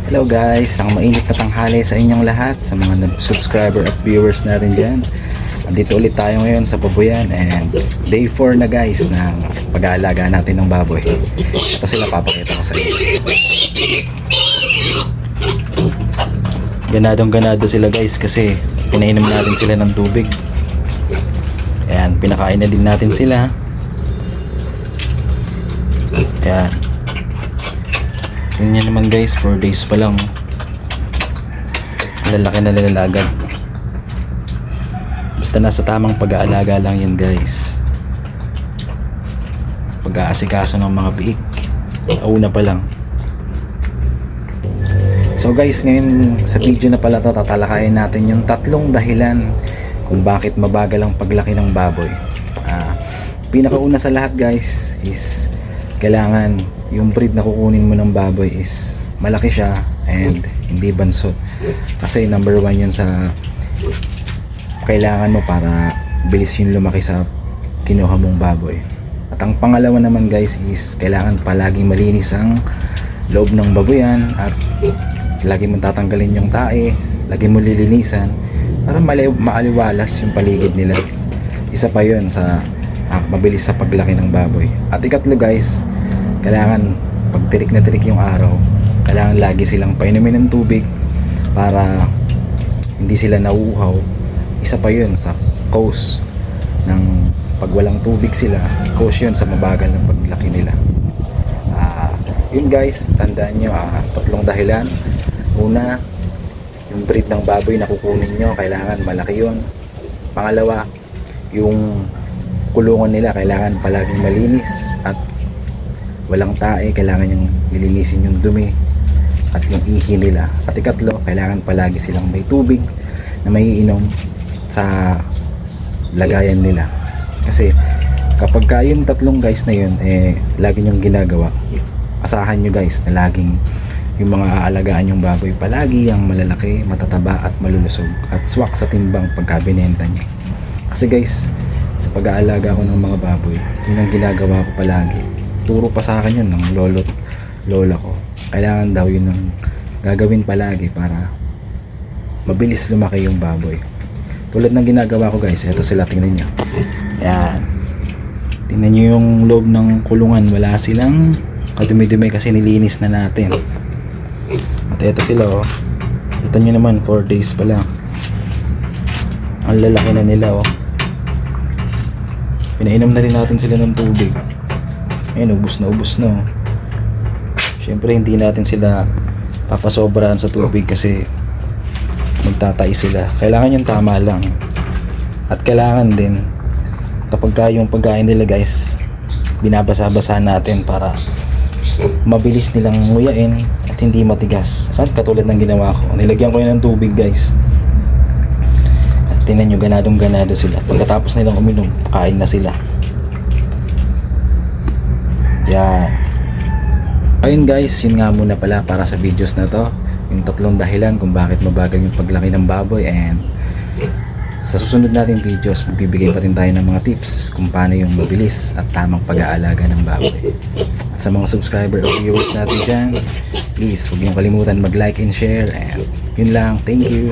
Hello guys, ang mainit na tanghali sa inyong lahat, sa mga subscriber at viewers natin dyan. Andito ulit tayo ngayon sa Babuyan and day 4 na guys ng pag-aalaga natin ng baboy. Ito sila, papakita ko sa inyo. Ganadong ganado sila guys kasi pinainom natin sila ng tubig. Ayan, pinakain na din natin sila. Ayan. Ganyan naman guys, 4 days pa lang. Lalaki na lalagad. Basta nasa tamang pag-aalaga lang yan guys. Pag-aasikaso ng mga biik. Sa una pa lang. So guys, ngayon sa video na pala to, tatalakayin natin yung 3 dahilan kung bakit mabagal ang paglaki ng baboy. Pinakauna sa lahat guys is kailangan yung breed na kukunin mo ng baboy is malaki siya and hindi bansot, kasi number 1 yun sa kailangan mo para bilis yung lumaki sa kinuha mong baboy. At ang pangalawa naman guys is kailangan palaging malinis ang loob ng baboyan at lagi mong tatanggalin yung tae, lagi mo lilinisan para maaliwalas yung paligid nila. Isa pa yun sa mabilis sa paglaki ng baboy. At ikatlo guys, kailangan pag tirik na tirik yung araw, kailangan lagi silang painumin ng tubig para hindi sila nauuhaw. Isa pa yun sa cause ng pag walang tubig sila, cause yun sa mabagal ng paglaki nila. Yun guys, tandaan nyo 3 dahilan. Una, yung breed ng baboy na kukunin nyo, kailangan malaki yun. Pangalawa, yung kulungan nila kailangan palaging malinis at walang tae, kailangan yung lilinisin yung dumi at yung ihi nila. At ikatlo, kailangan palagi silang may tubig na maiinom sa lagayan nila. Kasi kapag yung 3 guys na yun lagi nyong ginagawa, asahan nyo guys na laging yung mga aalagaan yung baboy palagi ang malalaki, matataba at malulusog at swak sa timbang pagka binenta nyo. Kasi guys, sa pag-aalaga ko ng mga baboy, yun ang ginagawa ko palagi. Turo pa sa akin yun ng lola ko. Kailangan daw yun ang gagawin palagi para mabilis lumaki yung baboy. Tulad ng ginagawa ko guys, eto sila, tingnan nyo. Yan. Tingnan nyo yung loob ng kulungan, wala silang kadumi-dumi kasi nilinis na natin. At eto sila oh. Kita nyo naman, 4 days pa lang. Ang lalaki na nila oh. Pinainom na rin natin sila ng tubig. Ayun, ubos na oh. Syempre hindi natin sila papasobrahan sa tubig kasi magtatay sila. Kailangan yung tama lang. At kailangan din kapag yung pagkain nila guys, binabasa-basa natin para mabilis nilang nguyain at hindi matigas. At katulad ng ginawa ko, nilagyan ko yun ng tubig guys. Tingnan nyo, ganadong ganado sila. Pagkatapos nilang uminom, kain na sila. Yan. Ayun guys, yun nga muna pala para sa videos na to. Yung 3 dahilan kung bakit mabagal yung paglaki ng baboy. And sa susunod nating videos, magbibigay pa rin tayo ng mga tips kung paano yung mabilis at tamang pag-aalaga ng baboy. At sa mga subscriber o viewers natin dyan, please huwag niyong kalimutan mag-like and share. And yun lang, thank you.